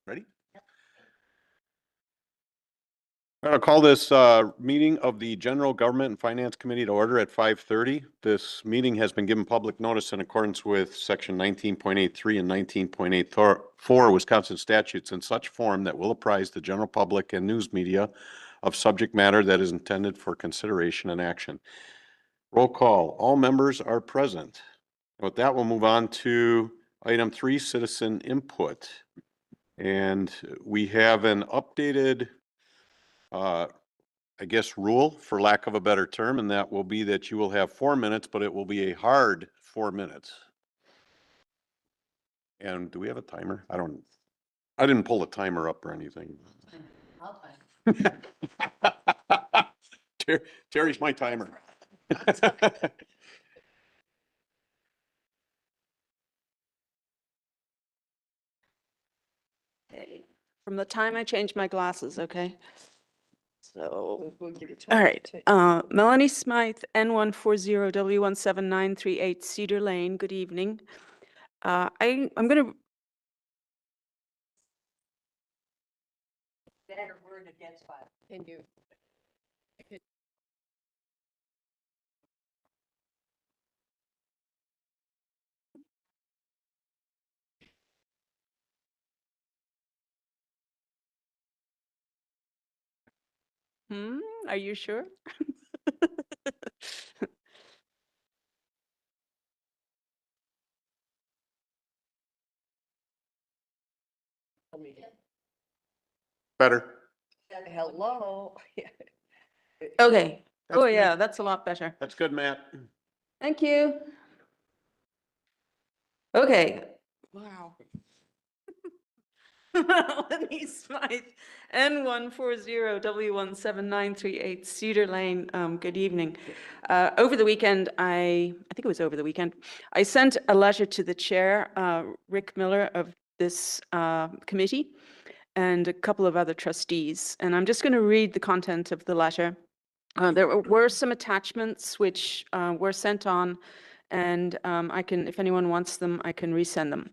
Ready? I'm going to call this meeting of the General Government and Finance Committee to order at 5:30. This meeting has been given public notice in accordance with Section 19.83 and 19.84 Wisconsin statutes in such form that will apprise the general public and news media of subject matter that is intended for consideration and action. Roll call. All members are present. With that, we'll move on to item 3, citizen input. And we have an updated I guess rule, for lack of a better term, and that will be that you will have 4 minutes, but it will be a hard 4 minutes. And do we have a timer? I didn't pull a timer up or anything. Terry's my timer. Okay. From the time I changed my glasses, okay? So, We'll give you all right. 20. Melanie Smythe, N140W1738 Cedar Lane. Good evening. I'm going to. Better word against file. Can you? Are you sure? Better. Hello. Okay. That's Oh, good. yeah, that's a lot better. That's good, Matt. Thank you. Okay. Wow. Melanie Smythe, N140W17938 Cedar Lane. Good evening. Over the weekend, I think it was over the weekend, I sent a letter to the chair, Rick Miller, of this committee, and a couple of other trustees. And I'm just going to read the content of the letter. There were some attachments which were sent on, and I can, if anyone wants them, I can resend them.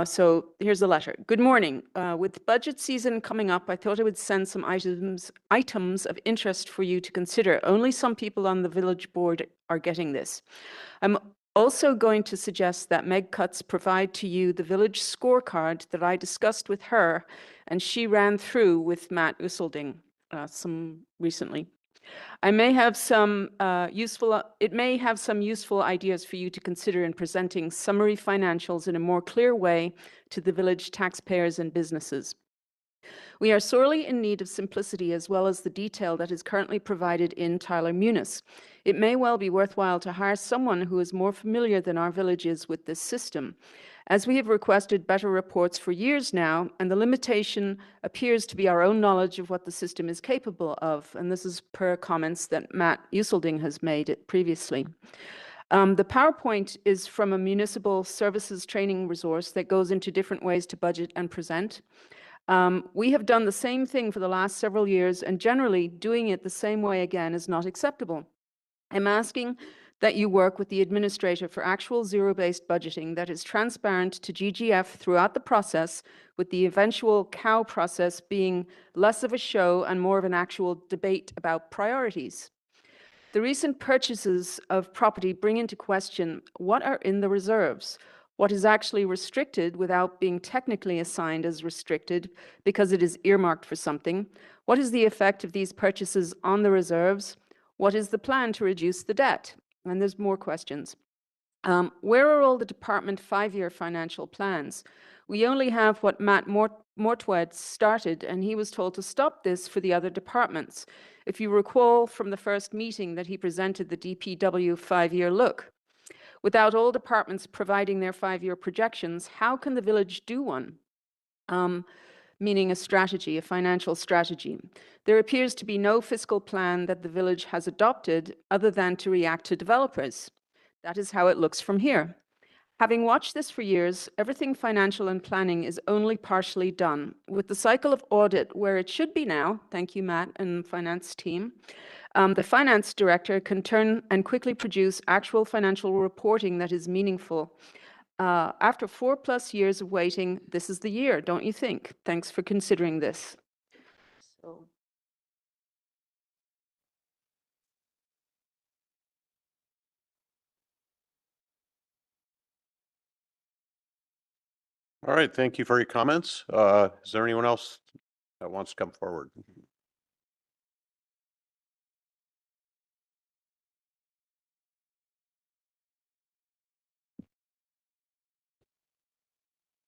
So here's the letter. Good morning. With budget season coming up, I thought I would send some items of interest for you to consider. Only some people on the village board are getting this. I'm also going to suggest that Meg Cutts provide to you the village scorecard that I discussed with her, and she ran through with Matt Usselding some recently. It may have some useful ideas for you to consider in presenting summary financials in a more clear way to the village taxpayers and businesses. We are sorely in need of simplicity as well as the detail that is currently provided in Tyler Munis. It may well be worthwhile to hire someone who is more familiar than our village is with this system. As we have requested better reports for years now, and the limitation appears to be our own knowledge of what the system is capable of, and this is per comments that Matt Usselding has made previously. The PowerPoint is from a municipal services training resource that goes into different ways to budget and present. We have done the same thing for the last several years, and generally doing it the same way again is not acceptable. I'm asking that you work with the administrator for actual zero-based budgeting that is transparent to GGF throughout the process, with the eventual cow process being less of a show and more of an actual debate about priorities. The recent purchases of property bring into question what are in the reserves, what is actually restricted without being technically assigned as restricted because it is earmarked for something, what is the effect of these purchases on the reserves, what is the plan to reduce the debt? And there's more questions. Where are all the department 5-year financial plans? We only have what Matt Mortwed started, and he was told to stop this for the other departments. If you recall from the first meeting that he presented the DPW 5-year look. Without all departments providing their 5-year projections, how can the village do one? Meaning a strategy, a financial strategy. There appears to be no fiscal plan that the village has adopted other than to react to developers. That is how it looks from here. Having watched this for years, everything financial and planning is only partially done. With the cycle of audit where it should be now, thank you, Matt and finance team, the finance director can turn and quickly produce actual financial reporting that is meaningful. After 4+ years of waiting, this is the year, don't you think? Thanks for considering this. So. All right, thank you for your comments. Is there anyone else that wants to come forward?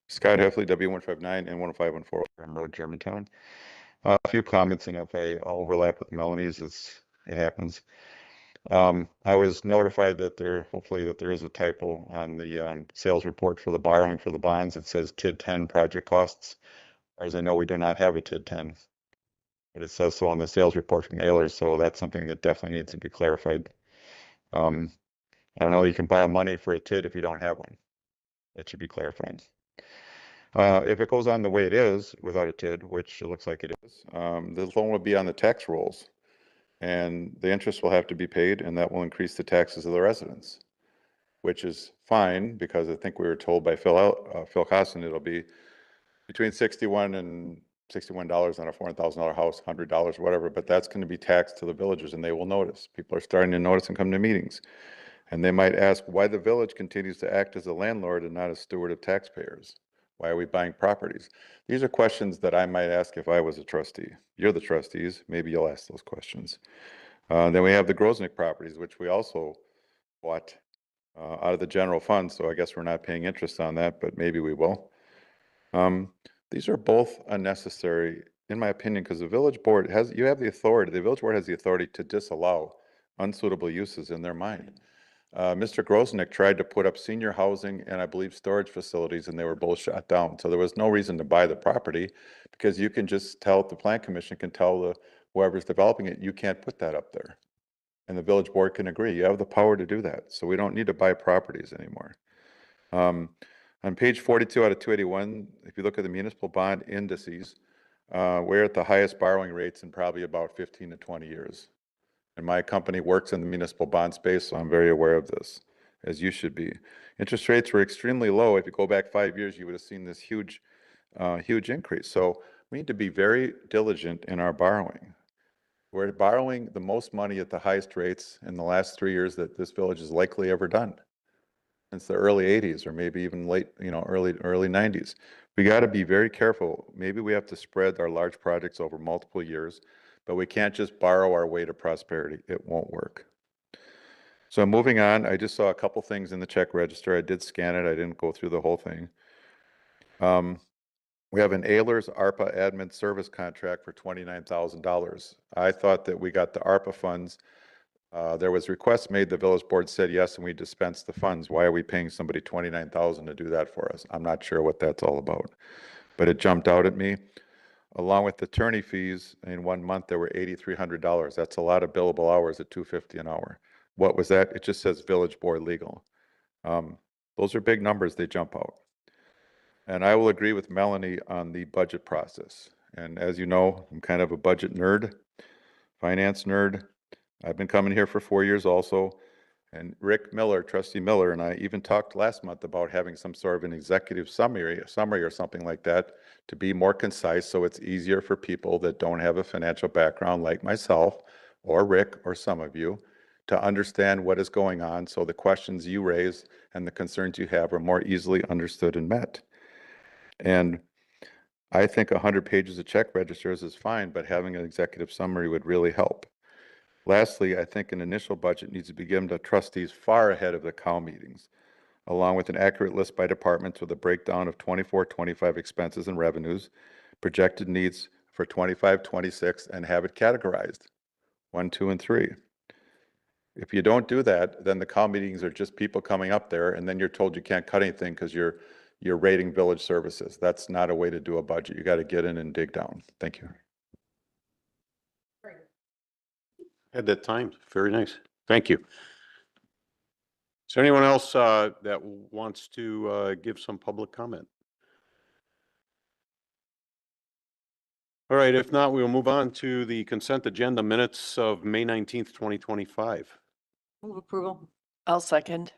Scott Heffley, W159 and 10514 Grand Road, Germantown. A few comments, and if I overlap with Melanie's, it happens. I was notified that hopefully that there is a typo on the sales report for the borrowing for the bonds. It says TID 10 project costs, whereas I know we do not have a TID 10. But it says so on the sales report from Ayler, so that's something that definitely needs to be clarified. I don't know, you can borrow money for a TID if you don't have one. That should be clarified. If it goes on the way it is without a TID, which it looks like it is, the loan will be on the tax rolls. And the interest will have to be paid, and that will increase the taxes of the residents, which is fine, because I think we were told by Phil Costin it'll be between $61 and $61 on a $400,000 house, $100, whatever, but that's going to be taxed to the villagers, and they will notice. People are starting to notice and come to meetings. And they might ask why the village continues to act as a landlord and not a steward of taxpayers. Why are we buying properties? These are questions that I might ask if I was a trustee. You're the trustees. Maybe you'll ask those questions. Then we have the Grosnick properties, which we also bought out of the general fund. So I guess we're not paying interest on that, but maybe we will. These are both unnecessary, in my opinion, because the village board the village board has the authority to disallow unsuitable uses in their mind. Mr. Grosnick tried to put up senior housing and I believe storage facilities, and they were both shot down. So there was no reason to buy the property, because you can just tell, the plan commission can tell whoever's developing it, you can't put that up there. And the village board can agree. You have the power to do that. So we don't need to buy properties anymore. On page 42 out of 281, if you look at the municipal bond indices, we're at the highest borrowing rates in probably about 15 to 20 years. And my company works in the municipal bond space, so I'm very aware of this, as you should be. Interest rates were extremely low. If you go back 5 years, you would have seen this huge increase. So we need to be very diligent in our borrowing. We're borrowing the most money at the highest rates in the last 3 years that this village has likely ever done, since the early 80s, or maybe even late, early 90s. We got to be very careful. Maybe we have to spread our large projects over multiple years, but we can't just borrow our way to prosperity. It won't work. So moving on, I just saw a couple things in the check register. I did scan it. I didn't go through the whole thing. We have an Ayler's ARPA admin service contract for $29,000. I thought that we got the ARPA funds. There was requests made. The village board said yes, and we dispensed the funds. Why are we paying somebody $29,000 to do that for us? I'm not sure what that's all about, but it jumped out at me. Along with attorney fees, in 1 month, there were $8,300. That's a lot of billable hours at $250 an hour. What was that? It just says village board legal. Those are big numbers. They jump out. And I will agree with Melanie on the budget process. And as you know, I'm kind of a budget nerd, finance nerd. I've been coming here for 4 years also. And Rick Miller, Trustee Miller, and I even talked last month about having some sort of an executive summary or something like that, to be more concise, so it's easier for people that don't have a financial background like myself or Rick or some of you to understand what is going on, so the questions you raise and the concerns you have are more easily understood and met. And I think 100 pages of check registers is fine, but having an executive summary would really help. Lastly, I think an initial budget needs to be given to trustees far ahead of the COW meetings, along with an accurate list by departments with a breakdown of 24-25 expenses and revenues, projected needs for 25-26, and have it categorized 1, 2, and 3. If you don't do that, then the COW meetings are just people coming up there, and then you're told you can't cut anything because you're rating village services. That's not a way to do a budget. You got to get in and dig down. Thank you. Had that time. Very nice. Thank you. Is there anyone else that wants to give some public comment? All right. If not, we will move on to the consent agenda minutes of May 19th, 2025. Move approval. I'll second.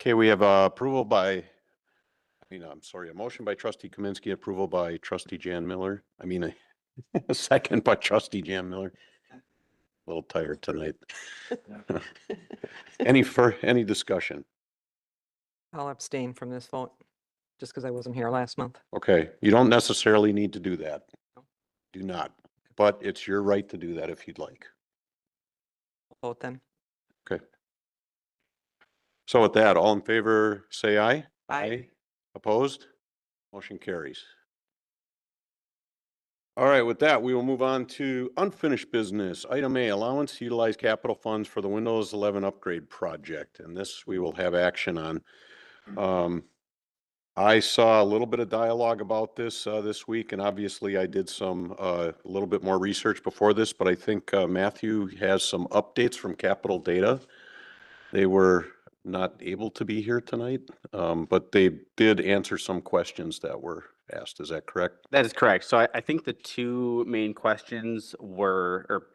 Okay, we have approval by, I'm sorry, a motion by trustee Kaminsky, approval by trustee Jan Miller. A second by trustee Jan Miller. A little tired tonight. Any discussion? I'll abstain from this vote, just because I wasn't here last month. Okay, you don't necessarily need to do that. Do not, but it's your right to do that if you'd like. Vote then. Okay. So with that, all in favor, say aye. Aye. Opposed? Motion carries. All right, with that, we will move on to unfinished business. Item A, allowance to utilize capital funds for the Windows 11 upgrade project, and this we will have action on. I saw a little bit of dialogue about this this week, and obviously I did a little bit more research before this, but I think Matthew has some updates from Capital Data. They were not able to be here tonight, but they did answer some questions that were asked. Is that correct? That is correct. So I think the two main questions were, or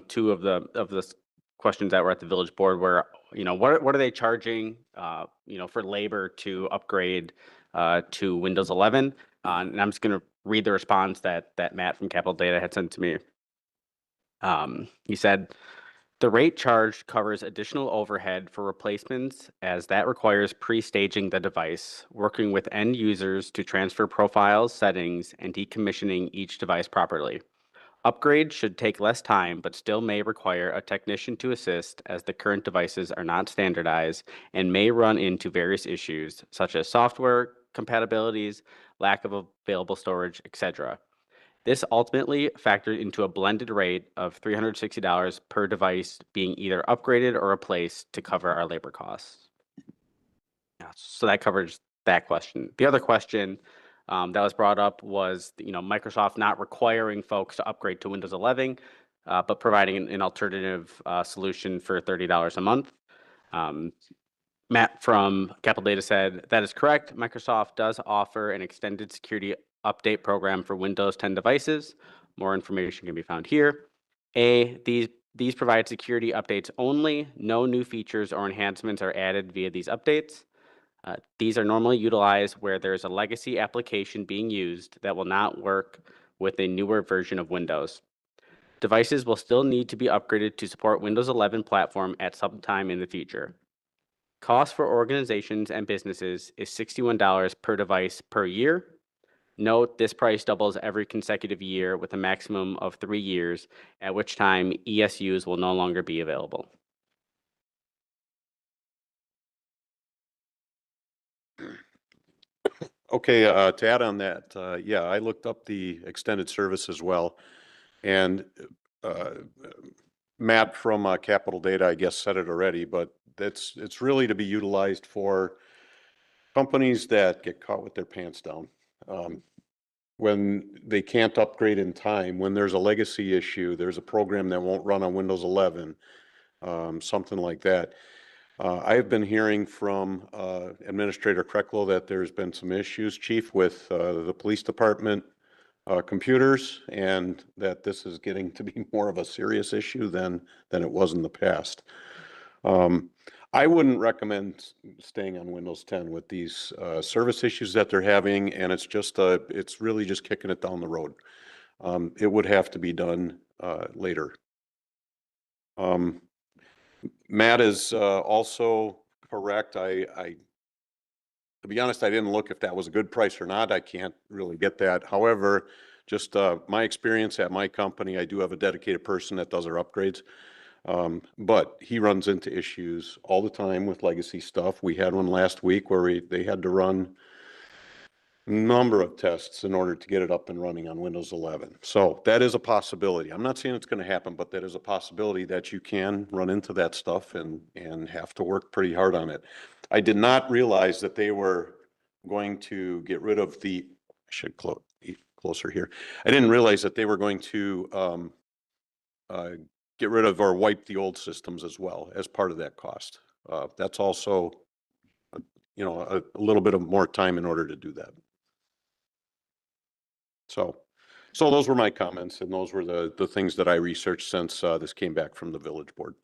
two of the questions that were at the village board were, what are they charging, for labor to upgrade to Windows 11? And I'm just going to read the response that Matt from Capital Data had sent to me. He said, the rate charged covers additional overhead for replacements as that requires pre-staging the device, working with end users to transfer profiles, settings, and decommissioning each device properly. Upgrade should take less time, but still may require a technician to assist as the current devices are not standardized and may run into various issues such as software compatibilities, lack of available storage, etc. This ultimately factored into a blended rate of $360 per device being either upgraded or replaced to cover our labor costs. Yeah, so that covers that question. The other question that was brought up was, Microsoft not requiring folks to upgrade to Windows 11, but providing an alternative solution for $30 a month. Matt from Capital Data said, that is correct. Microsoft does offer an extended security update program for Windows 10 devices. More information can be found here. These provide security updates only. No new features or enhancements are added via these updates. These are normally utilized where there's a legacy application being used that will not work with a newer version of Windows. Devices will still need to be upgraded to support Windows 11 platform at some time in the future. Cost for organizations and businesses is $61 per device per year. Note, this price doubles every consecutive year with a maximum of 3 years, at which time ESUs will no longer be available. Okay, to add on that, yeah, I looked up the extended service as well. And Matt from Capital Data, I guess, said it already, but it's really to be utilized for companies that get caught with their pants down. When they can't upgrade in time, when there's a legacy issue, there's a program that won't run on Windows 11, something like that. I've been hearing from Administrator Krecklo that there's been some issues, Chief, with the police department computers, and that this is getting to be more of a serious issue than it was in the past. I wouldn't recommend staying on Windows 10 with these service issues that they're having, and it's really just kicking it down the road. It would have to be done later. Matt is also correct. To be honest, I didn't look if that was a good price or not. I can't really get that. However, just my experience at my company, I do have a dedicated person that does our upgrades. But he runs into issues all the time with legacy stuff. We had one last week where they had to run a number of tests in order to get it up and running on Windows 11. So that is a possibility. I'm not saying it's going to happen, but that is a possibility that you can run into that stuff and have to work pretty hard on it. I did not realize that they were going to get rid of I should be closer here. I didn't realize that they were going to get rid of or wipe the old systems as well as part of that cost. That's also, a little bit of more time in order to do that. So those were my comments, and those were the things that I researched since this came back from the village board.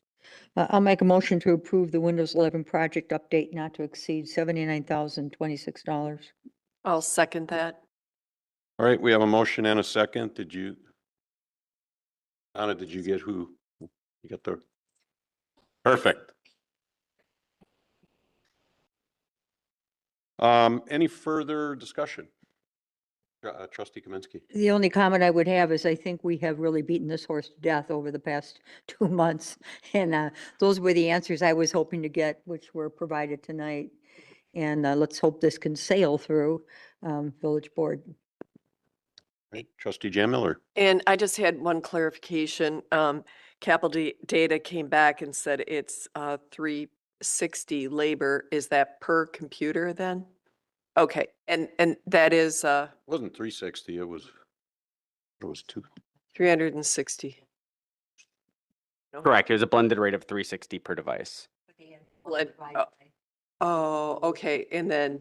I'll make a motion to approve the Windows 11 project update not to exceed $79,026. I'll second that. All right, we have a motion and a second. Donna, did you get who? You got the, perfect. Any further discussion? Trustee Kaminsky. The only comment I would have is I think we have really beaten this horse to death over the past 2 months. And those were the answers I was hoping to get, which were provided tonight. And let's hope this can sail through village board. Right, Trustee Jan Miller. And I just had one clarification. Capital Data came back and said it's 360 labor. Is that per computer then? Okay, and that is It wasn't 360, it was two. 360. Correct. It was a blended rate of 360 per device. Blend- Oh, okay, and then,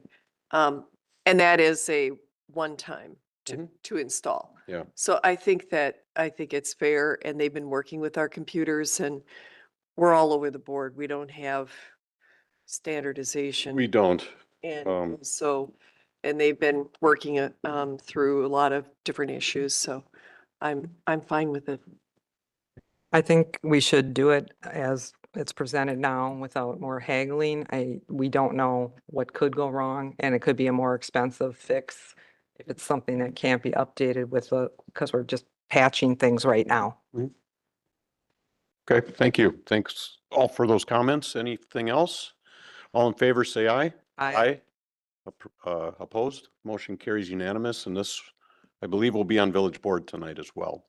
and that is a one-time to install. Yeah. So I think it's fair, and they've been working with our computers, and we're all over the board. We don't have standardization. We don't. And so, and they've been working through a lot of different issues, so I'm fine with it. I think we should do it as it's presented now without more haggling. We don't know what could go wrong, and it could be a more expensive fix if it's something that can't be updated because we're just patching things right now. Okay, thank you. Thanks all for those comments. Anything else? All in favor, say aye. Opposed? Motion carries unanimous, and this, I believe, will be on village board tonight as well.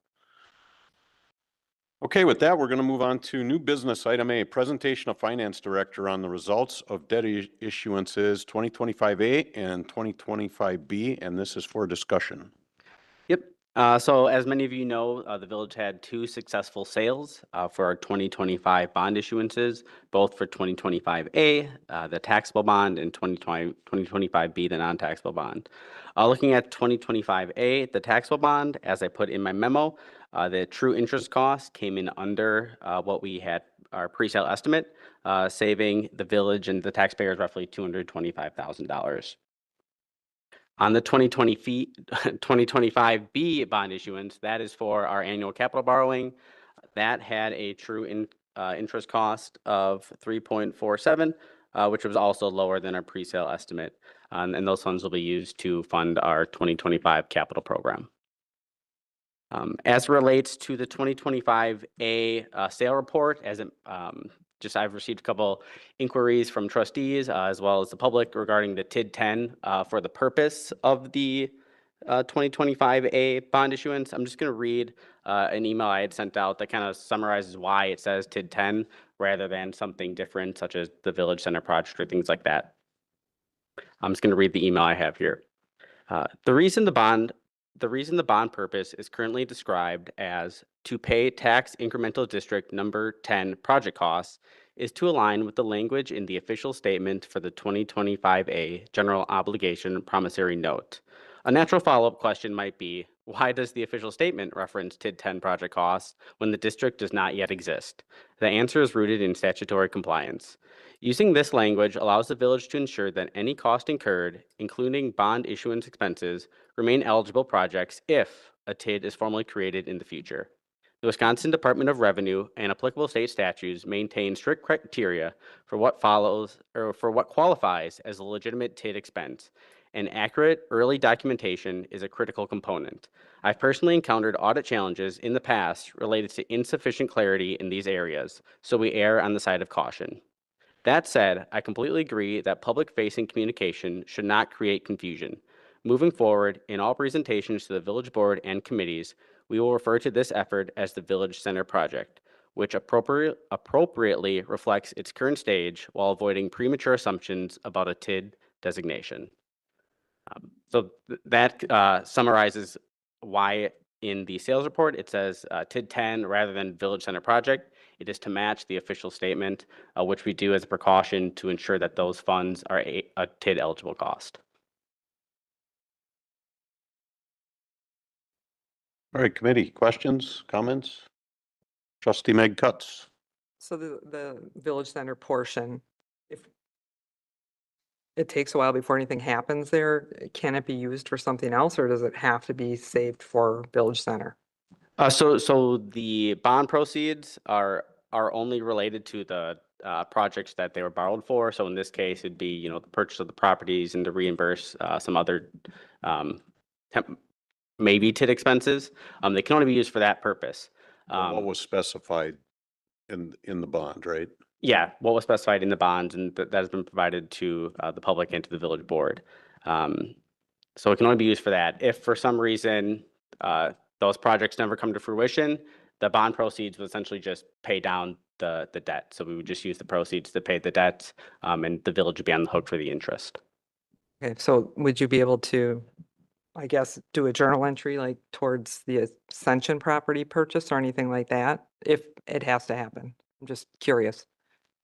Okay, with that, we're going to move on to new business. Item A, presentation of finance director on the results of debt issuances 2025A and 2025B, and this is for discussion. Yep. So as many of you know, the village had 2 successful sales for our 2025 bond issuances, both for 2025A, the taxable bond, and 2025B, the non-taxable bond. Looking at 2025A, the taxable bond, as I put in my memo, the true interest cost came in under what we had our pre-sale estimate, saving the village and the taxpayers roughly $225,000. On the 2025B bond issuance, that is for our annual capital borrowing. That had a true interest cost of 3.47, which was also lower than our pre-sale estimate. And those funds will be used to fund our 2025 capital program. As it relates to the 2025A sale report, I've received a couple inquiries from trustees as well as the public regarding the TID 10 for the purpose of the 2025A bond issuance. I'm just going to read an email I had sent out that kind of summarizes why it says TID 10 rather than something different such as the Village Center project or things like that. I'm just going to read the email I have here. The reason the bond purpose is currently described as to pay tax incremental district number 10 project costs is to align with the language in the official statement for the 2025A general obligation promissory note. A natural follow-up question might be, why does the official statement reference TID 10 project costs when the district does not yet exist? The answer is rooted in statutory compliance. Using this language allows the village to ensure that any cost incurred, including bond issuance expenses, remain eligible projects if a TID is formally created in the future. The Wisconsin Department of Revenue and applicable state statutes maintain strict criteria for what qualifies as a legitimate TID expense, and accurate early documentation is a critical component. I've personally encountered audit challenges in the past related to insufficient clarity in these areas, so we err on the side of caution. That said, I completely agree that public-facing communication should not create confusion. Moving forward, in all presentations to the village board and committees, we will refer to this effort as the Village Center Project, which appropriately reflects its current stage while avoiding premature assumptions about a TID designation. That summarizes why in the sales report it says TID 10 rather than Village Center Project. It is to match the official statement, which we do as a precaution to ensure that those funds are a TID eligible cost. All right, committee, questions, comments? Trustee Meg Cutts. So the village center portion, if it takes a while before anything happens there, can it be used for something else or does it have to be saved for village center? So the bond proceeds are only related to the projects that they were borrowed for. So in this case, it'd be, you know, the purchase of the properties and to reimburse some other maybe TID expenses. They can only be used for that purpose. What was specified in the bond, right? Yeah, what was specified in the bonds and that has been provided to the public and to the village board. So it can only be used for that. If for some reason those projects never come to fruition, the bond proceeds would essentially just pay down the debt. So we would just use the proceeds to pay the debt, and the village would be on the hook for the interest. Okay, so would you be able to, I guess, do a journal entry like towards the Ascension property purchase or anything like that? If it has to happen? I'm just curious.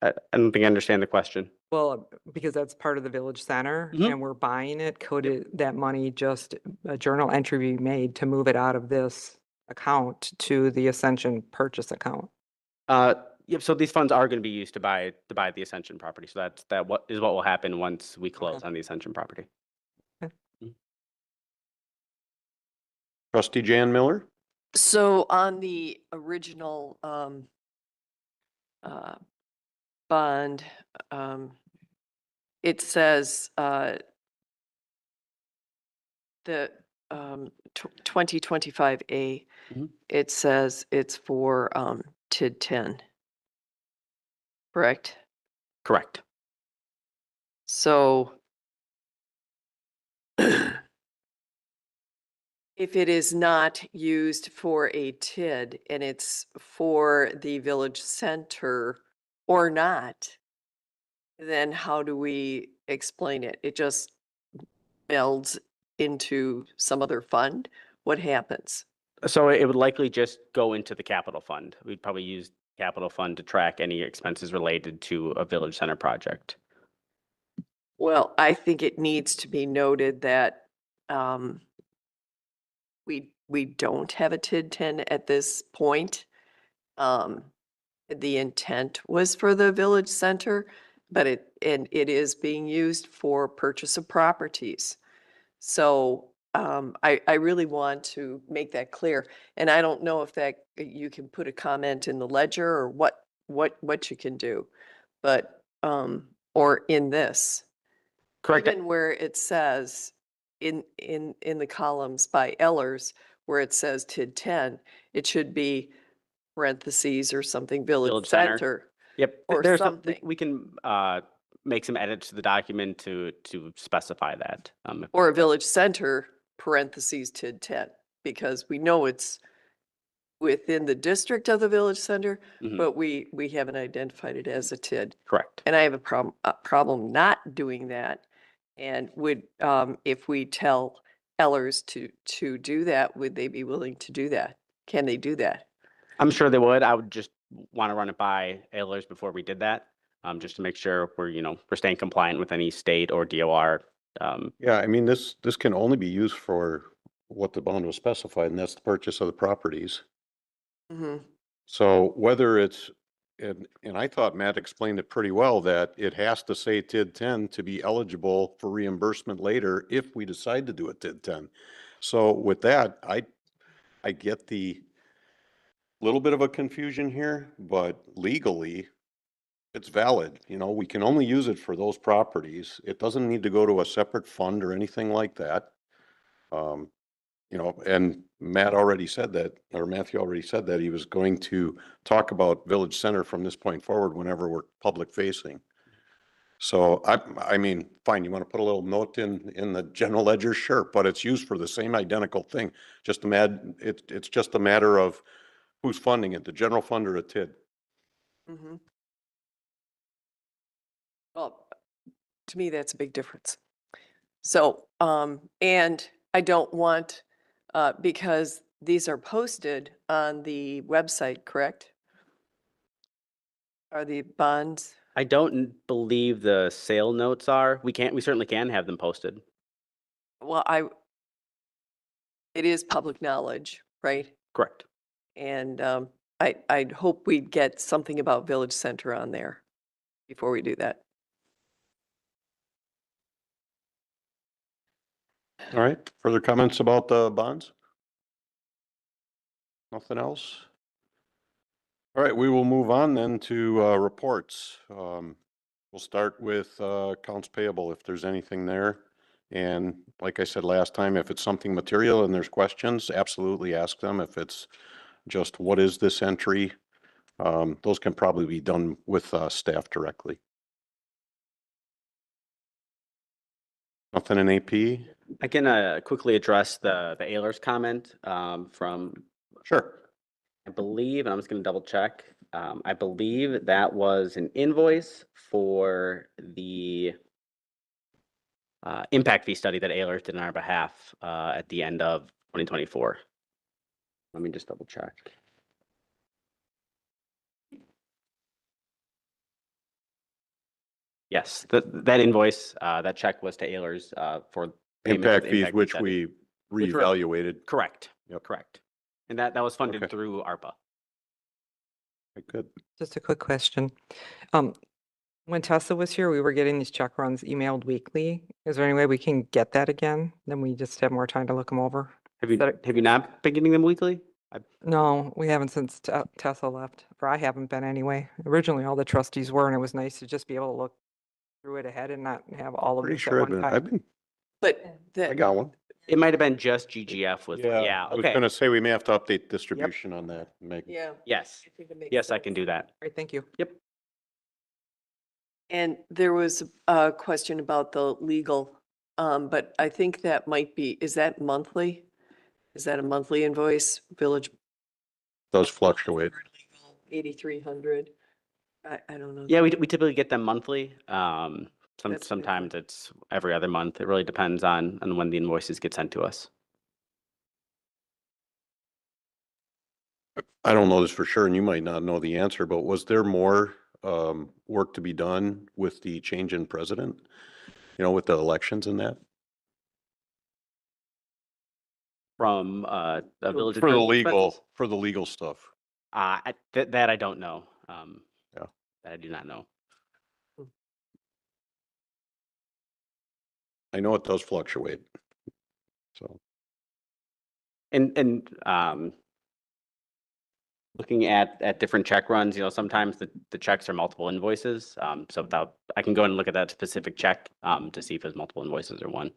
I don't think I understand the question. Well, because that's part of the village center Mhm. and we're buying it, could that money just, a journal entry be made to move it out of this account to the Ascension purchase account? Yep. So these funds are going to be used to buy the Ascension property. So what will happen once we close on the Ascension property. Trustee Jan Miller? So on the original bond, it says the 2025A, Mhm. it says it's for TID 10, correct? Correct. So if it is not used for a TID and it's for the village center or not, then how do we explain it? It just melds into some other fund? What happens? So it would likely just go into the capital fund. We'd probably use capital fund to track any expenses related to a village center project. Well, I think it needs to be noted that we don't have a TID 10 at this point. The intent was for the village center, but it is being used for purchase of properties. So I really want to make that clear. And I don't know if that you can put a comment in the ledger or what you can do, but or in this. Correct. Even where it says in the columns by Ellers, where it says TID 10, it should be parentheses or something, village Village center. center. Yep. or There's something. we can make some edits to the document to specify that. Or a village center, parentheses TID 10, because we know it's within the district of the village center, Mhm. but we haven't identified it as a TID. Correct. And I have a problem not doing that. And would, if we tell Ellers to do that, would they be willing to do that? Can they do that? I'm sure they would. I would just want to run it by Ehlers before we did that, just to make sure we're staying compliant with any state or DOR. Yeah, I mean, this can only be used for what the bond was specified, and that's the purchase of the properties. Mhm. So whether it's, and I thought Matt explained it pretty well, that it has to say TID 10 to be eligible for reimbursement later if we decide to do a TID 10. So with that, I get the little bit of a confusion here, but legally, it's valid. You know, we can only use it for those properties. It doesn't need to go to a separate fund or anything like that. You know, and Matt already said that, or Matthew already said that he was going to talk about Village Center from this point forward whenever we're public facing. So I mean, fine, you want to put a little note in the general ledger, sure, but it's used for the same identical thing. Just it's just a matter of who's funding it, the general fund or a TID. Mhm. Well, to me, that's a big difference. So, and I don't want, because these are posted on the website, correct? Are the bonds? I don't believe the sale notes are. We certainly can have them posted. Well, it is public knowledge, right? Correct. And I'd hope we'd get something about Village Center on there before we do that. All right, further comments about the bonds? Nothing else? All right, we will move on then to reports. We'll start with accounts payable if there's anything there. And like I said last time, if it's something material and there's questions, absolutely ask them. If it's just what is this entry, those can probably be done with staff directly. Nothing in AP? I can quickly address the Ayler's comment from, Sure. I believe, and I'm just going to double check. I believe that was an invoice for the impact fee study that Ayler's did on our behalf at the end of 2024. Let me just double check. Yes, that invoice, that check was to Ayler's for payment of Impact the fees, impact fee which study. we Which were- reevaluated. Correct. Yep. Correct. And that was funded Okay. through ARPA. Good. Just a quick question. When Tessa was here, we were getting these check runs emailed weekly. Is there any way we can get that again? Then we just have more time to look them over. Have you That- have you not been getting them weekly? No, we haven't since Tessa left, or I haven't been anyway. Originally, all the trustees were, and it was nice to just be able to look through it ahead and not have all of Pretty this sure at one I've time. been, But I that, got one. It might have been just GGF with, yeah, I was okay. gonna say we may have to update distribution on that, Megan. yeah. Yes, I think it makes yes, I sense. can do that. Great, thank you. Yep. And there was a question about the legal, but I think that might be, is that monthly? Is that a monthly invoice, Village? Does fluctuate. 8,300. I don't know. Yeah, we typically get them monthly. That's what I Sometimes it's every other month. It really depends on when the invoices get sent to us. I don't know this for sure, and you might not know the answer, but was there more work to be done with the change in president? You know, with the elections and that? From a village. For the attorney legal, expenses? for the legal stuff. That I don't know. Yeah. That I do not know. I know it does fluctuate. So, And looking at different check runs, sometimes the checks are multiple invoices. So I can go and look at that specific check to see if it's multiple invoices or one.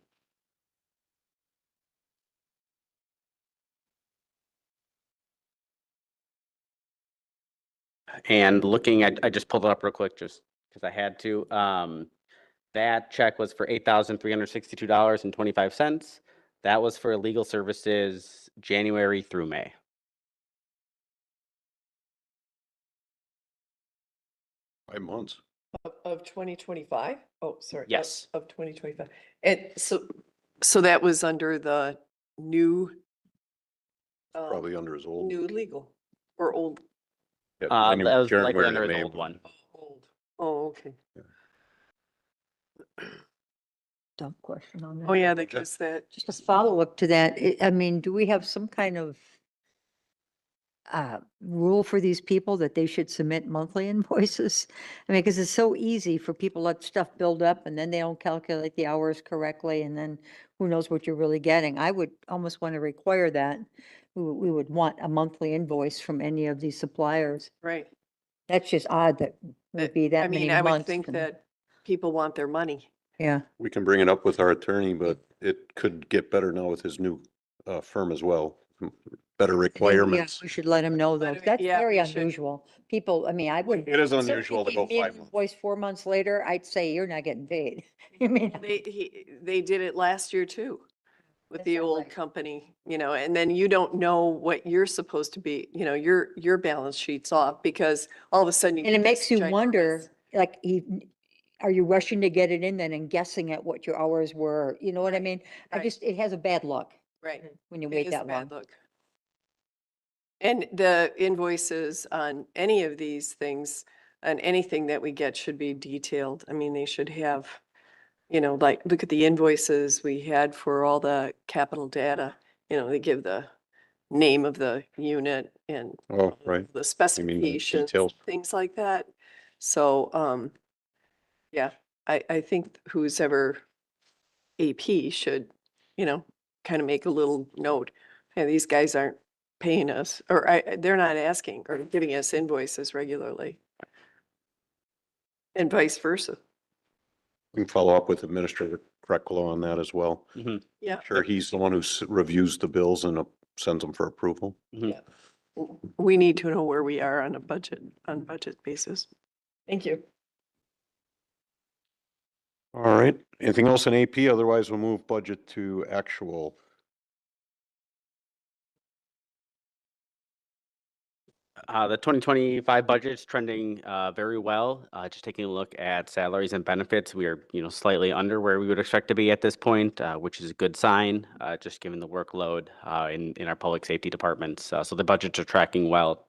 And looking at, I just pulled it up real quick just because I had to. That check was for $8,362.25. That was for legal services January through May. $5 months. Of 2025? Oh, sorry. Yes. Of 2025. And so that was under the new, Probably under his old. new legal or old? Yeah, That January- was likely January under to his May. old one. Old. Oh, okay. Dumb question on that. Oh, yeah, because that, Just a follow-up to that, I mean, do we have some kind of rule for these people that they should submit monthly invoices? I mean, because it's so easy for people to let stuff build up and then they don't calculate the hours correctly and then who knows what you're really getting. I would almost want to require that. We would want a monthly invoice from any of these suppliers. right. That's just odd that it would be I that many mean, I would months. think and- that people want their money. Yeah, We can bring it up with our attorney, but it could get better now with his new firm as well. Better yeah, requirements. we should let them know though. Let 'em- That's yeah, very we should. unusual. People, I mean, I wouldn't. It is certainly unusual to give go me an 5 months. Invoice 4 months later, I'd say you're not getting paid. I mean, They did it last year too, with Is the that old right? company, and then you don't know what you're supposed to be, your balance sheet's off because all of a sudden. and it get makes this you ginormous- wonder, like, are you rushing to get it in then and guessing at what your hours were? You know what I Right, mean? right. It has a bad look Right. when you It wait is a that bad long. look. And the invoices on any of these things, on anything that we get should be detailed. I mean, they should have, like, look at the invoices we had for all the capital data. They give the name of the unit and Oh, right. the the specifications, details. things like that. So, yeah, I think who's ever AP should, kind of make a little note. Hey, these guys aren't paying us, or they're not asking or giving us invoices regularly. And vice versa. We can follow up with Administrator Krecklo on that as well. Mhm, Yeah. Sure, he's the one who reviews the bills and sends them for approval. mhm. We need to know where we are on budget basis. Thank you. All right. Anything else in AP? Otherwise, we'll move budget to actual. The 2025 budget's trending very well. Just taking a look at salaries and benefits, we are, slightly under where we would expect to be at this point, which is a good sign, just given the workload in our public safety departments. So the budgets are tracking well.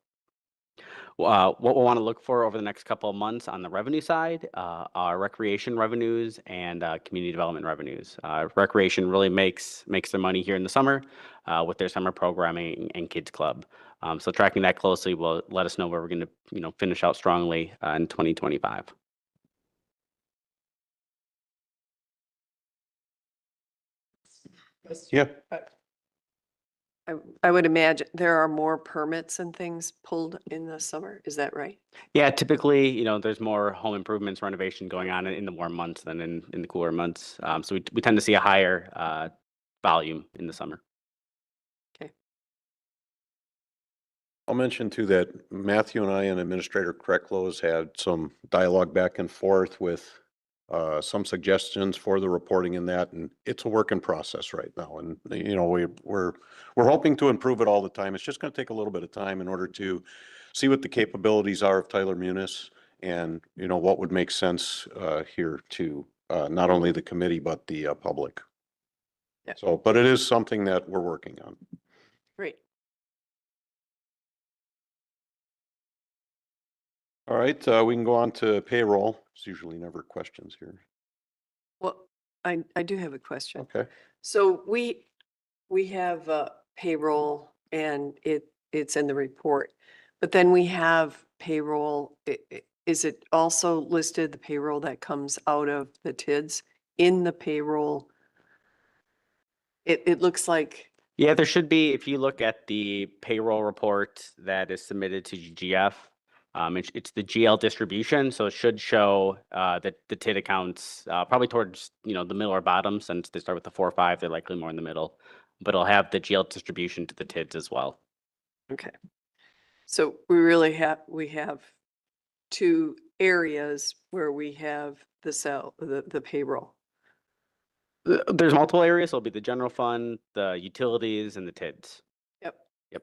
What we'll want to look for over the next couple of months on the revenue side are recreation revenues and community development revenues. Recreation really makes their money here in the summer with their summer programming and kids club. So tracking that closely will let us know where we're going to finish out strongly in 2025. Yeah, I would imagine there are more permits and things pulled in the summer. Is that right? Yeah, typically, there's more home improvements renovation going on in the warm months than in the cooler months. So we tend to see a higher volume in the summer. I'll mention too that Matthew and I and Administrator Krecklo has had some dialogue back and forth with some suggestions for the reporting in that, and it's a work in process right now. And we're hoping to improve it all the time. It's just going to take a little bit of time in order to see what the capabilities are of Tyler Munis and what would make sense here to not only the committee but the public. Yeah. So, but it is something that we're working on. Great. All right, we can go on to payroll. It's usually never questions here. Well, I do have a question. Okay. So we have payroll and it's in the report, but then we have payroll. Is it also listed, the payroll that comes out of the TIDS in the payroll? It looks like, Yeah, there should be, if you look at the payroll report that is submitted to GGF, it's the GL distribution, so it should show that the TID accounts probably towards the middle or bottom, since they start with the 4 or 5, they're likely more in the middle, but it'll have the GL distribution to the TIDs as well. okay. So we have two areas where we have the payroll. There's multiple areas. It'll be the general fund, the utilities, and the TIDs. Yep. Yep.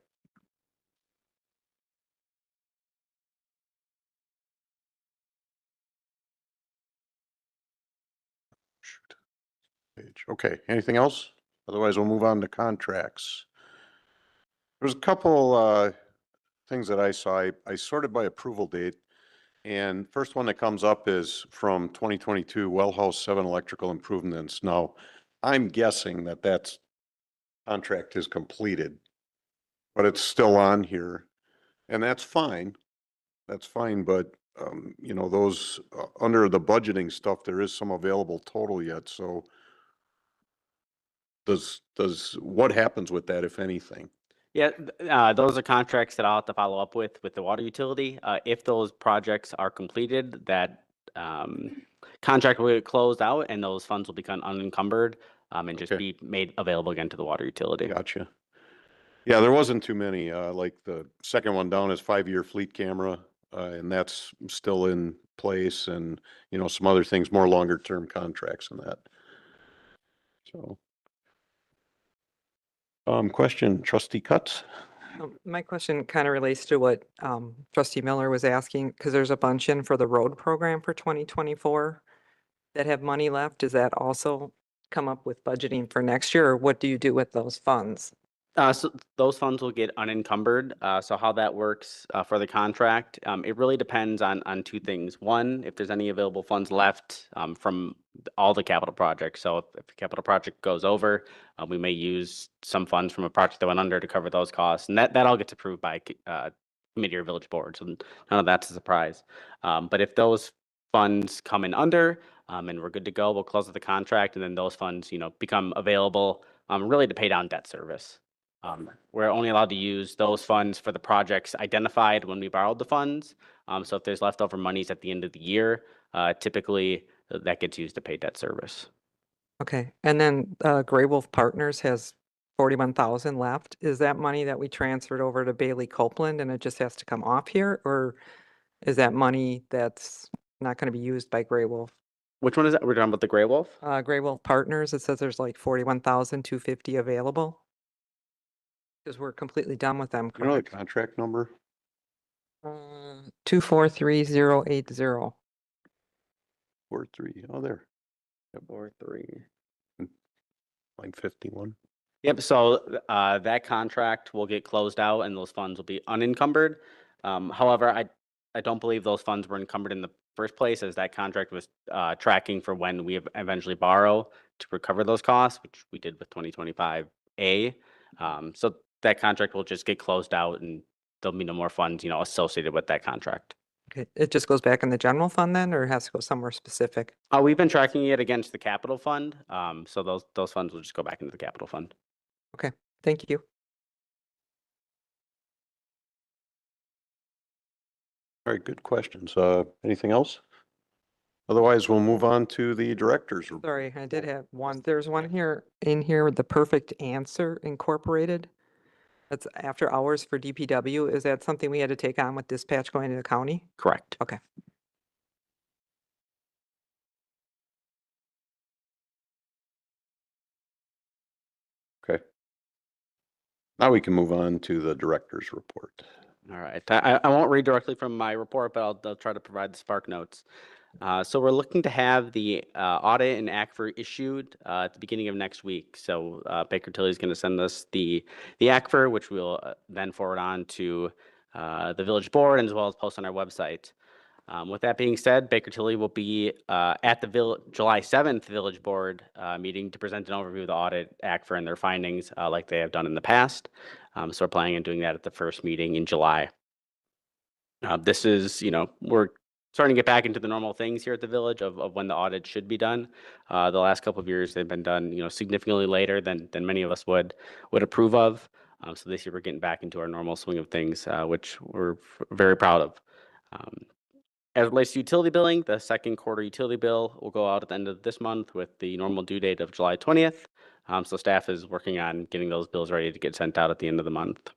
Shoot. Page. Okay, anything else? Otherwise, we'll move on to contracts. There's a couple things that I saw. I sorted by approval date. And first one that comes up is from 2022, Well House 7 electrical improvements. Now, I'm guessing that contract is completed, but it's still on here. And that's fine. That's fine, but those under the budgeting stuff, there is some available total yet. So what happens with that, if anything? Yeah, those are contracts that I'll have to follow up with the water utility. If those projects are completed, that contract will get closed out and those funds will become unencumbered and just Okay. be made available again to the water utility. Gotcha. Yeah, there wasn't too many. Like the second one down is 5-year fleet camera, and that's still in place, and some other things, more longer term contracts and that. So, question, Trustee Cutts? My question kind of relates to what Trustee Miller was asking, because there's a bunch in for the road program for 2024 that have money left. Does that also come up with budgeting for next year, or what do you do with those funds? So those funds will get unencumbered. So how that works for the contract, it really depends on two things. One, if there's any available funds left from all the capital projects. So if a capital project goes over, we may use some funds from a project that went under to cover those costs, and that all gets approved by committee or village board. So none of that's a surprise. But if those funds come in under and we're good to go, we'll close the contract, and then those funds, become available really to pay down debt service. We're only allowed to use those funds for the projects identified when we borrowed the funds. So if there's leftover monies at the end of the year, typically that gets used to pay debt service. Okay, and then Gray Wolf Partners has 41,000 left. Is that money that we transferred over to Bailey Copeland and it just has to come off here? Or is that money that's not going to be used by Gray Wolf? Which one is that? We're talking about the Gray Wolf? Gray Wolf Partners, it says there's like 41,250 available. Because we're completely done with them, You know the correct? contract number? 243080. 43. Oh, there. 4-3. Line 51. Yep, so that contract will get closed out and those funds will be unencumbered. However, I don't believe those funds were encumbered in the first place, as that contract was tracking for when we eventually borrow to recover those costs, which we did with 2025A. So that contract will just get closed out and there'll be no more funds, associated with that contract. Okay, it just goes back in the general fund then, or it has to go somewhere specific? We've been tracking it against the capital fund, so those funds will just go back into the capital fund. Okay, thank you. All right, good questions. Anything else? Otherwise, we'll move on to the director's report. Sorry, I did have one. There's one here in here with the Perfect Answer Incorporated. That's after hours for DPW. Is that something we had to take on with dispatch going to the county? Correct. Okay. Okay. Now we can move on to the director's report. All right. I won't read directly from my report, but I'll try to provide the spark notes. So we're looking to have the audit and ACFR issued at the beginning of next week. So Baker Tilly is going to send us the ACFR, which we'll then forward on to the village board and as well as post on our website. With that being said, Baker Tilly will be at the July 7th village board meeting to present an overview of the audit, ACFR, and their findings like they have done in the past. So we're planning on doing that at the first meeting in July. This is, we're starting to get back into the normal things here at the village of when the audit should be done. The last couple of years, they've been done, significantly later than many of us would approve of. So this year we're getting back into our normal swing of things, which we're very proud of. As it relates to utility billing, the second quarter utility bill will go out at the end of this month with the normal due date of July 20th. So staff is working on getting those bills ready to get sent out at the end of the month.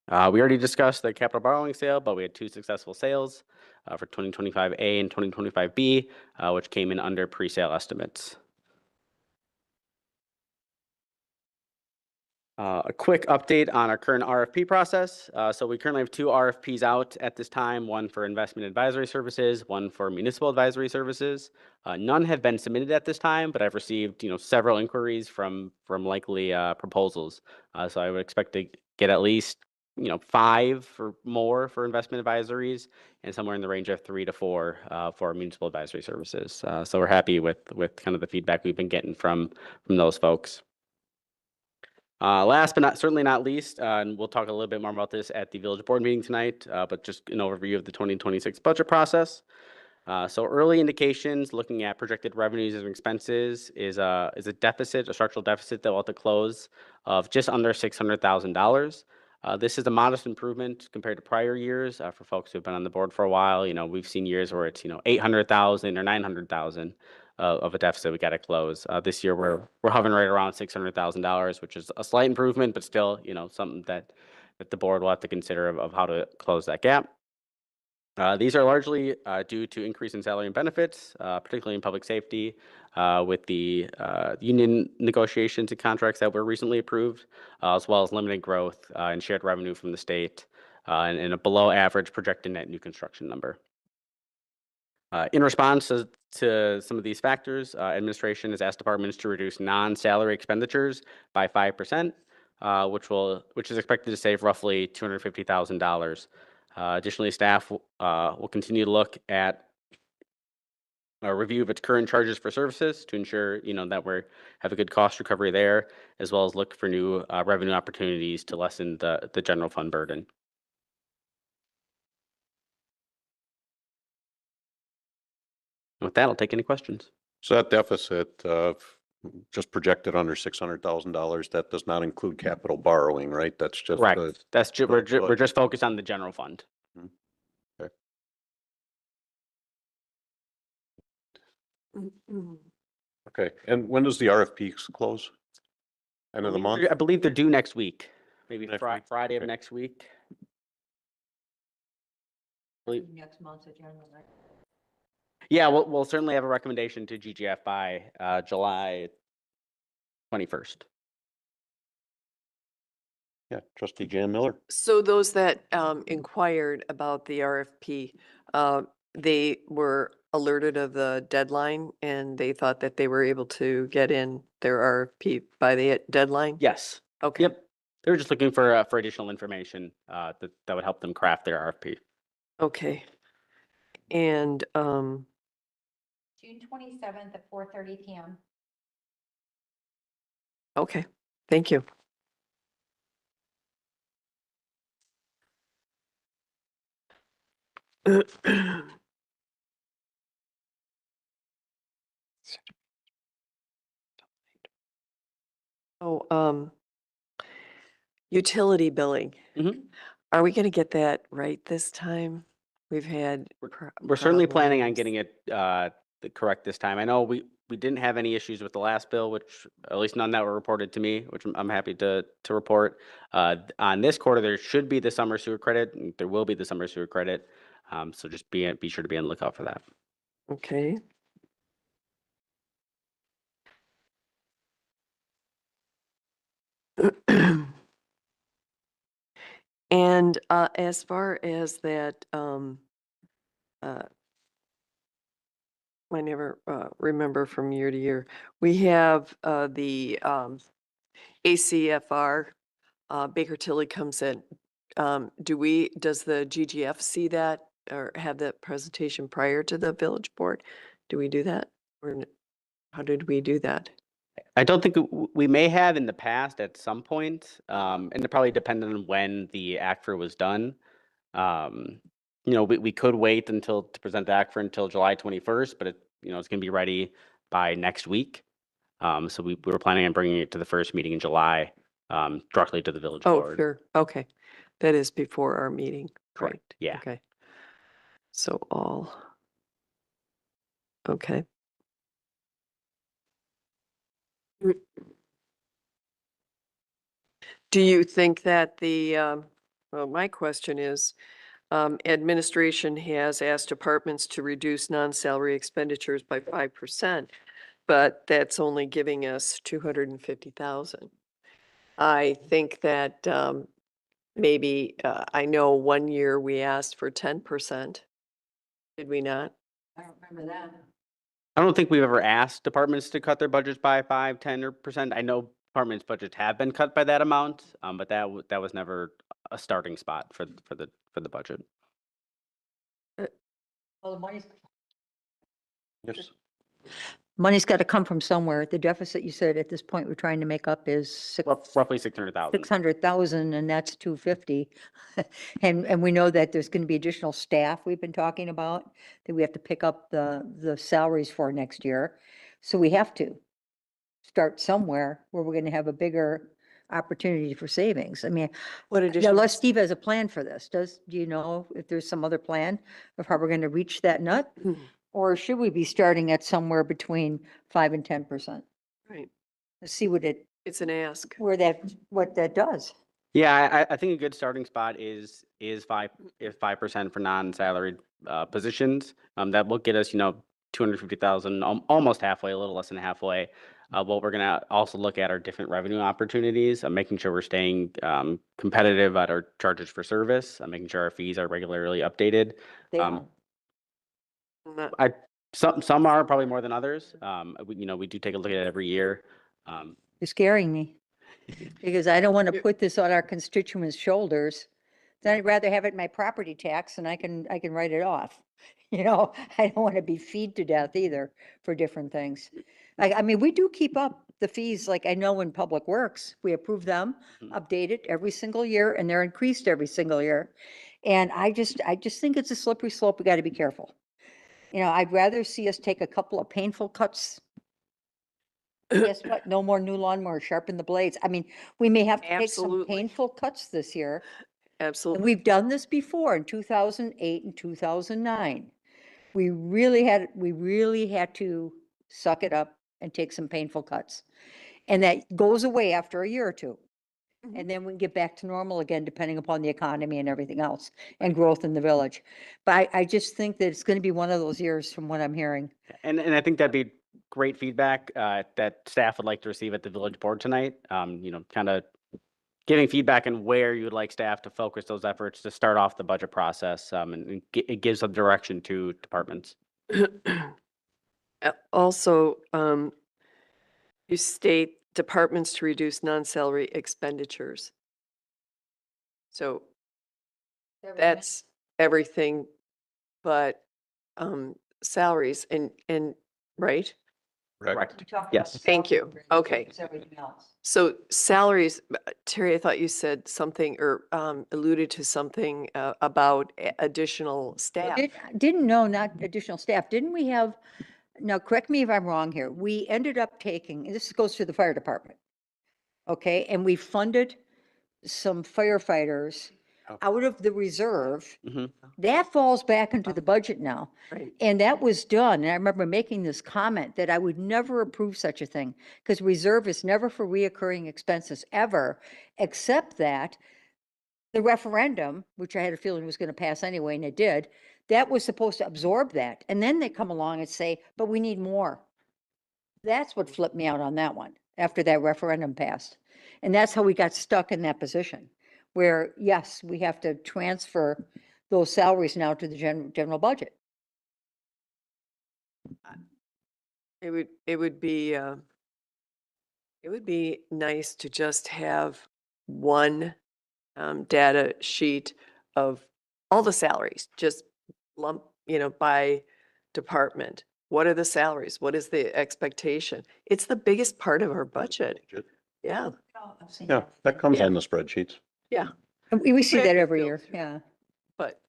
We already discussed the capital borrowing sale, but we had two successful sales for 2025A and 2025B, which came in under pre-sale estimates. A quick update on our current RFP process. So we currently have two RFPs out at this time, one for investment advisory services, one for municipal advisory services. None have been submitted at this time, but I've received, several inquiries from likely proposals. So I would expect to get at least, 5 or more for investment advisories and somewhere in the range of 3 to 4 for municipal advisory services. So we're happy with kind of the feedback we've been getting from those folks. Last but certainly not least, and we'll talk a little bit more about this at the village board meeting tonight, but just an overview of the 2026 budget process. So early indications looking at projected revenues and expenses is a deficit, a structural deficit that will have to close of just under $600,000. This is a modest improvement compared to prior years. For folks who've been on the board for a while, we've seen years where it's, 800,000 or 900,000 of a deficit we got to close. This year we're hovering right around $600,000, which is a slight improvement, but still, something that the board will have to consider of how to close that gap. These are largely due to increase in salary and benefits, particularly in public safety, with the union negotiations and contracts that were recently approved, as well as limited growth and shared revenue from the state, and a below average projected net new construction number. In response to some of these factors, administration has asked departments to reduce non-salary expenditures by 5%. which is expected to save roughly $250,000. Additionally, staff will continue to look at a review of its current charges for services to ensure, that we have a good cost recovery there, as well as look for new revenue opportunities to lessen the general fund burden. With that, I'll take any questions. So that deficit just projected under $600,000, that does not include capital borrowing, right? That's just Correct. the- That's we're budget. just focused on the general fund. Okay, and when does the RFPs close? End of the month? I believe they're due next week, maybe Next week, Friday of okay. next week. Believe- Next month's agenda, right? Yeah, we'll certainly have a recommendation to GGF by July 21st. Yeah, trustee Jan Miller. So those that inquired about the RFP, they were alerted of the deadline and they thought that they were able to get in their RFP by the deadline? Yes. Okay. Yep. They were just looking for additional information that would help them craft their RFP. Okay. And June 27th at 4:30 PM. okay, thank you. Oh, utility billing. Mhm. Are we gonna get that right this time? We've had. We're certainly planning on problems. getting it correct this time. I know we didn't have any issues with the last bill, which at least none that were reported to me, which I'm happy to report. On this quarter, there should be the summer sewer credit. And there will be the summer sewer credit. So just be sure to be on the lookout for that. Okay. And as far as that, I never remember from year to year. We have the ACFR, Baker Tilly comes in. Does the GGF see that or have that presentation prior to the village board? Do we do that? Or how did we do that? I don't think we may have in the past at some point, and it probably depended on when the ACFR was done. We could wait to present the ACFR until July 21st, but it's going to be ready by next week. So we were planning on bringing it to the first meeting in July, directly to the village Oh, board. sure. Okay. That is before our meeting. Correct. right? Yeah. Okay. So all. Okay. Do you think that well, my question is, administration has asked departments to reduce non-salary expenditures by 5%, but that's only giving us 250,000. I think that maybe, I know one year we asked for 10%. Did we not? I don't remember that. I don't think we've ever asked departments to cut their budgets by 5, 10% I know departments' budgets have been cut by that amount, but that was never a starting spot for the budget. Well, the Yes. money's got to come from somewhere. The deficit you said at this point we're trying to make up is Roughly 600,000. 600,000 and that's 250. And we know that there's going to be additional staff we've been talking about that we have to pick up the salaries for next year. So we have to start somewhere where we're going to have a bigger opportunity for savings. I mean, What now, additional? unless Steve has a plan for this. Do you know if there's some other plan of how we're going to reach that nut? Or should we be starting at somewhere between 5 and 10%? Right. Let's see what It's an ask. what that does. Yeah, I think a good starting spot is 5% for non-salaried positions. That will get us, 250,000, almost halfway, a little less than halfway. What we're gonna also look at are different revenue opportunities, making sure we're staying competitive at our charges for service, making sure our fees are regularly updated. They Um, are. Some are probably more than others. We do take a look at it every year. You're scaring me. because I don't want to put this on our constituents' shoulders. Then I'd rather have it in my property tax and I can write it off. You know, I don't want to be feed to death either for different things. I mean, we do keep up the fees, like I know in Public Works, we approve them, Mhm. updated every single year, and they're increased every single year. And I just think it's a slippery slope. We got to be careful. You know, I'd rather see us take a couple of painful cuts. Guess what? No more new lawnmower, sharpen the blades. I mean, we may have to take some Absolutely. painful cuts this year. And Absolutely. we've done this before in 2008 and 2009. We really had to suck it up and take some painful cuts. And that goes away after a year or two. Mhm. And then we can get back to normal again, depending upon the economy and everything else and growth in the village. But I just think that it's going to be one of those years from what I'm hearing. And I think that'd be great feedback that staff would like to receive at the village board tonight. You know, kind of giving feedback on where you would like staff to focus those efforts to start off the budget process. And it gives some direction to departments. Also, you state departments to reduce non-salary expenditures. So that's everything but salaries and, right? Correct. We talked Yes. about Thank you. salary, Okay. it's everything else. So salaries, Terry, I thought you said something or alluded to something about additional staff. Didn't know, not additional staff. Didn't we have, now correct me if I'm wrong here. We ended up taking, and this goes to the fire department. Okay, and we funded some firefighters Oh. out of the reserve. Mhm. That falls back into the budget now. Right. And that was done. And I remember making this comment that I would never approve such a thing because reserve is never for reoccurring expenses ever, except that the referendum, which I had a feeling was going to pass anyway, and it did, that was supposed to absorb that. And then they come along and say, but we need more. That's what flipped me out on that one after that referendum passed. And that's how we got stuck in that position where, yes, we have to transfer those salaries now to the general budget. It would be nice to just have one data sheet of all the salaries, just lump, by department. What are the salaries? What is the expectation? It's the biggest part of our budget. Yeah, Yeah, that comes Yeah. on the spreadsheets. yeah, And we see We have that to every year, filter. yeah. but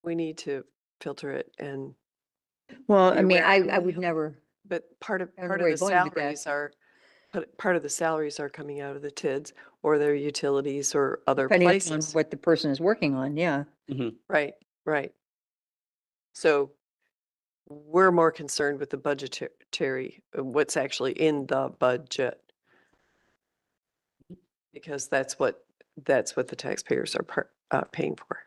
we need to filter it and, Well, be I mean, aware. I would never, but part of I don't know part where of the you're going with that. salaries are, but part of the salaries are coming out of the TIDS or their utilities or other depending on places. what the person is working on, yeah. Mhm. Right, right. So we're more concerned with the budgetary, what's actually in the budget. Because that's what the taxpayers are paying for.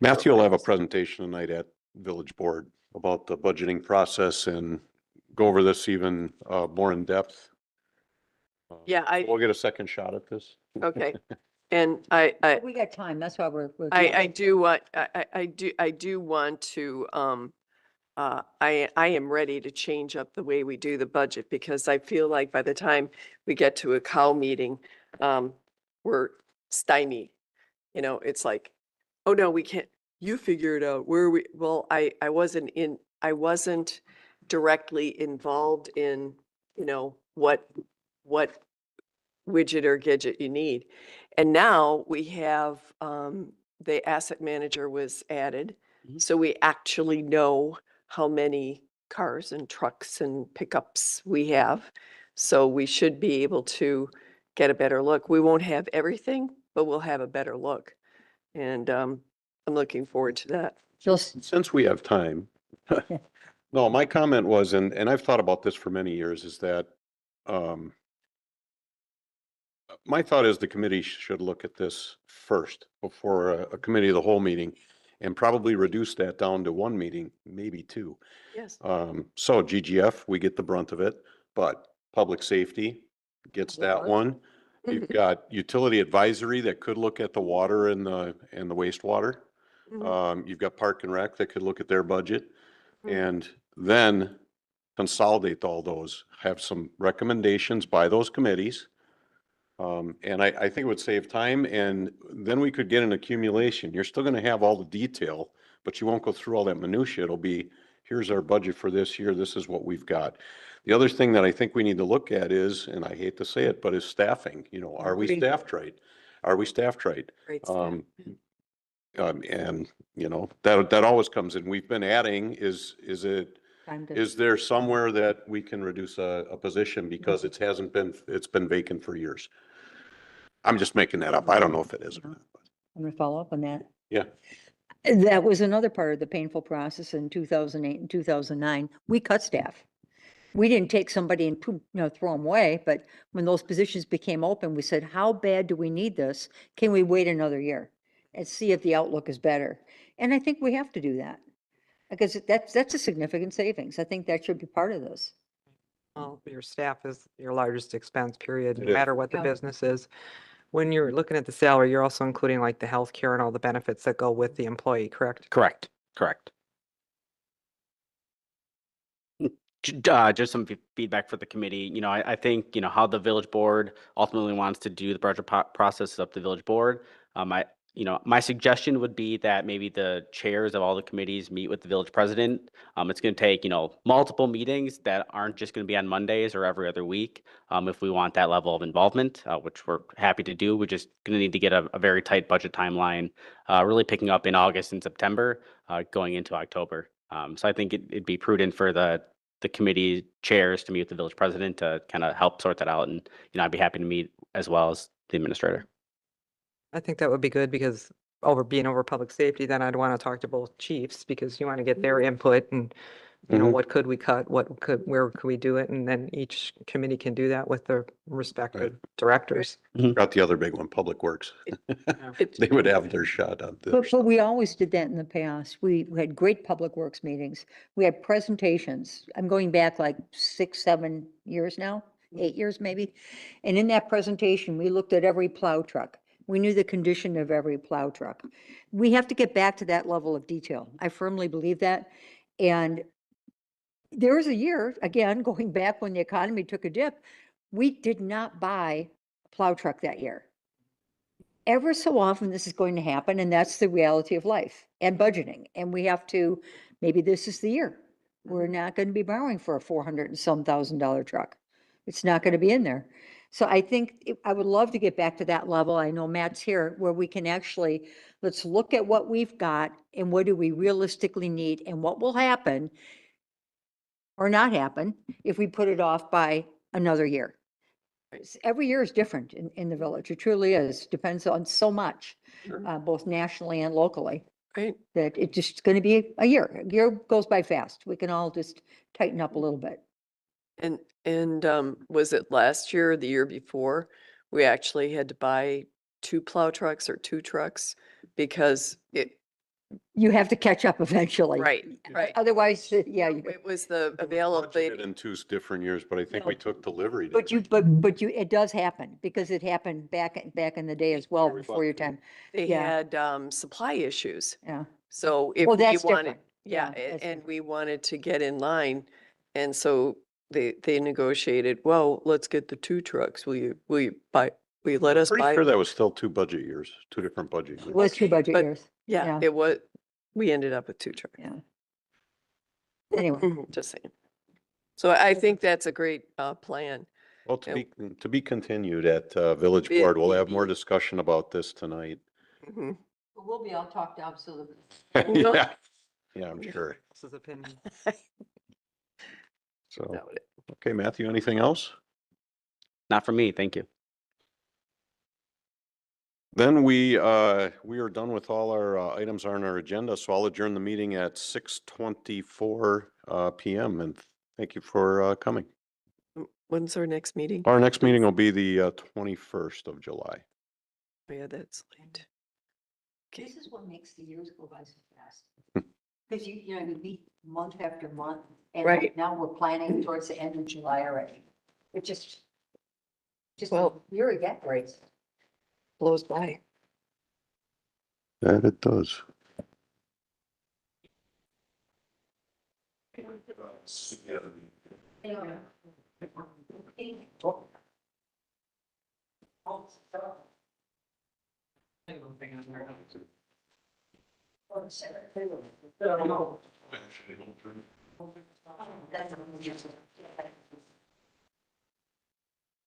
Matthew will have a presentation tonight at Village Board about the budgeting process and go over this even more in depth. Yeah, We'll get a second shot at this. okay. And I We got time, that's why we're. I do want, I do want to, I am ready to change up the way we do the budget because I feel like by the time we get to a cow meeting, we're stymied. It's like, oh no, we can't, you figure it out. Where are we, well, I wasn't directly involved in, what widget or gadget you need. And now we have, the asset manager was added. Mhm. So we actually know how many cars and trucks and pickups we have. So we should be able to get a better look. We won't have everything, but we'll have a better look. And, I'm looking forward to that. Just, Since we have time. No, my comment was, and I've thought about this for many years, is that my thought is the committee should look at this first before a committee of the whole meeting and probably reduce that down to one meeting, maybe two. Yes. So GGF, we get the brunt of it, but public safety gets that one. You've got utility advisory that could look at the water and the wastewater. Mhm. You've got Park and Rec that could look at their budget. Mhm. And then consolidate all those, have some recommendations by those committees. And I think it would save time, and then we could get an accumulation. You're still gonna have all the detail, but you won't go through all that minutia. It'll be, here's our budget for this year, this is what we've got. The other thing that I think we need to look at is, and I hate to say it, but is staffing. You know, are we Agreed. staffed right? Are we staffed right? Great stuff. And, you know, that always comes in. We've been adding, is there somewhere that we can reduce a position because it's been vacant for years? I'm just making that up. I don't know if it is or not. I'm going to follow up on that. Yeah. That was another part of the painful process in 2008 and 2009. We cut staff. We didn't take somebody and throw them away, but when those positions became open, we said, how bad do we need this? Can we wait another year and see if the outlook is better? And I think we have to do that because that's a significant savings. I think that should be part of this. Well, your staff is your largest expense, period, It no is. matter what the Yeah. business is. When you're looking at the salary, you're also including like the healthcare and all the benefits that go with the employee, correct? Correct, correct. Just some feedback for the committee. You know, I think, you know, how the village board ultimately wants to do the budget process is up to the village board. My suggestion would be that maybe the chairs of all the committees meet with the village president. It's going to take, you know, multiple meetings that aren't just going to be on Mondays or every other week. If we want that level of involvement, which we're happy to do, we're just going to need to get a very tight budget timeline, really picking up in August and September, going into October. So I think it'd be prudent for the committee chairs to meet with the village president to kind of help sort that out. And, you know, I'd be happy to meet as well as the administrator. I think that would be good because over public safety, then I'd want to talk to both chiefs because you want to get their input and, you know, Mhm. what could we cut, where could we do it? And then each committee can do that with their respective directors. Got the other big one, Public Works. It- They would have their shot on this. But we always did that in the past. We had great public works meetings. We had presentations. I'm going back like 6, 7 years now, 8 years maybe. And in that presentation, we looked at every plow truck. We knew the condition of every plow truck. We have to get back to that level of detail. I firmly believe that. And there was a year, again, going back when the economy took a dip, we did not buy a plow truck that year. Ever so often, this is going to happen, and that's the reality of life and budgeting. And we have to, maybe this is the year. We're not going to be borrowing for a $400 and some thousand truck. It's not going to be in there. So I think I would love to get back to that level. I know Matt's here where we can actually, let's look at what we've got and what do we realistically need and what will happen or not happen if we put it off by another year. Every year is different in the village. It truly is. Depends on so much, both nationally and locally, Right. that it's just going to be a year. A year goes by fast. We can all just tighten up a little bit. And was it last year or the year before? We actually had to buy 2 plow trucks or 2 trucks because You have to catch up eventually. right. Otherwise, yeah. It was the Budgeted availability. in 2 different years, but I think we took delivery. But didn't we? it does happen because it happened back in the day as well before your time. They Yeah. had supply issues. Yeah. So if Well, we that's wanted, different. yeah, Yeah, that's and we wanted to get in line. And so they negotiated, well, let's get the 2 trucks. Will you let us Pretty buy? sure that was still 2 budget years, 2 different budget years. It was 2 Okay, budget but- years. Yeah, yeah. it was, we ended up with 2 trucks. Yeah. Anyway, Just saying. So I think that's a great plan. Well, to be continued at Village Be- Board. We'll have more discussion about this tonight. Mhm. we'll be all talked up so Yeah, yeah, I'm sure. This is opinion. So, That would- okay, Matthew, anything else? Not for me, thank you. Then we are done with all our items on our agenda, so I'll adjourn the meeting at 6:24 PM, and thank you for coming. When's our next meeting? Our next meeting will be the 21st of July. Oh, yeah, that's late. Okay. This is what makes the years go by so fast. Because you meet month after month. And Right. now we're planning towards the end of July already. It just Well- year evaporates. Blows by. That it does.